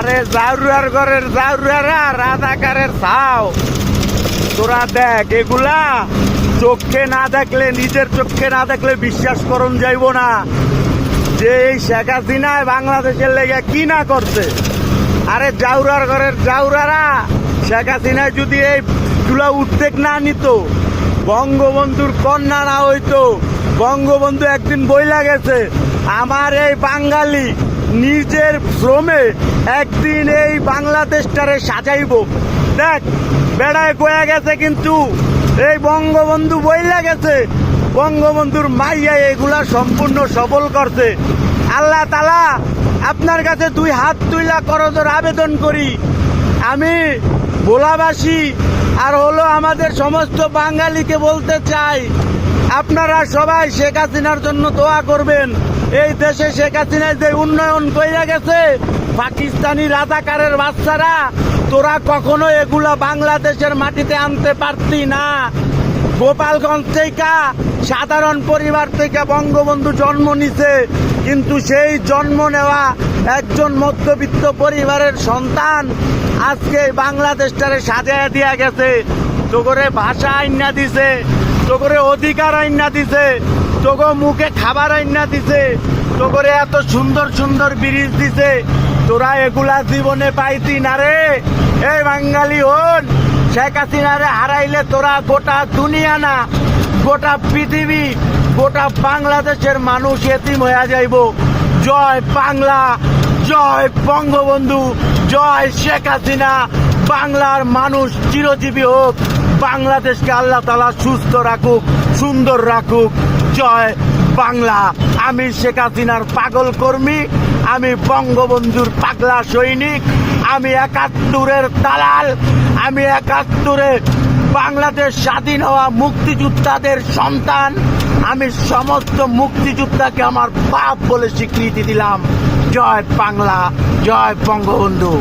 আরে জাউরার ঘরের জাউরারা রাজাকারের ছাও। তোরা দেখ, এগুলা চোখে না দেখলে, নিজের চোখে না দেখলে বিশ্বাস করন যাইব না যে এই শেখ হাসিনায় বাংলাদেশের লেগে কি না করছে। আরে জাউরার ঘরের জাউরারা শেখ হাসিনায় যদি এইগুলা উদ্যোগ না নিত, বঙ্গবন্ধুর কন্যা না হইতো, বঙ্গবন্ধু একদিন বইলা গেছে আমার এই বাঙালি নিজের শ্রমে একদিন এই বাংলাদেশটারে সাজাইব। দেখ, বেড়ায় কয়ে গেছে, কিন্তু এই বঙ্গবন্ধু বইলা গেছে, বঙ্গবন্ধুর মাইয়া এগুলা সম্পূর্ণ সফল করছে। আল্লাহ তাআলা আপনার কাছে দুই হাত তুইলা করজোর আবেদন করি। আমি ভোলাবাসী আর হলো আমাদের সমস্ত বাঙালিকে বলতে চাই, আপনারা সবাই শেখ হাসিনার জন্য দোয়া করবেন। এই দেশে শেখ হাসিনায় যে উন্নয়ন কইরা গেছে, পাকিস্তানি রাজাকারের বাচ্চারা তোরা কখনো এগুলা বাংলাদেশের মাটিতে আনতে পারতি না। গোপালগঞ্জ থেকে সাধারণ পরিবার থেকে বঙ্গবন্ধু জন্ম নিছে, কিন্তু সেই জন্ম নেওয়া একজন মধ্যবিত্ত পরিবারের সন্তান আজকে বাংলাদেশটারে সাজায় দিয়া গেছে। তোগরে ভাষা আইনা দিছে, তোগরে অধিকার আইনা দিছে, তোগো মুখে খাবার আইনা দিছে, তোগরে এত সুন্দর সুন্দর ব্রিজ দিছে। তোরা এগুলা জীবনে পাইতি না রে। এই বাঙালি হন, শেখ হাসিনারে হারাইলে তোরা গোটা দুনিয়া না, গোটা পৃথিবী, গোটা বাংলাদেশের মানুষ এতিম হয়ে যাইব। জয় বাংলা, জয় বঙ্গবন্ধু, জয় শেখ হাসিনা। বাংলার মানুষ চিরজীবী হোক, বাংলাদেশকে আল্লাহ তাআলা সুস্থ রাখুক, সুন্দর রাখুক। জয় বাংলা। আমি শেখ হাসিনার পাগল কর্মী, আমি বঙ্গবন্ধুর পাগলা সৈনিক, আমি ৭১-এর দালাল, আমি ৭১-এ বাংলাদেশ স্বাধীন হওয়া মুক্তিযোদ্ধাদের সন্তান। আমি সমস্ত মুক্তিযোদ্ধাকে আমার বাপ বলে স্বীকৃতি দিলাম। জয় বাংলা, জয় বঙ্গবন্ধু।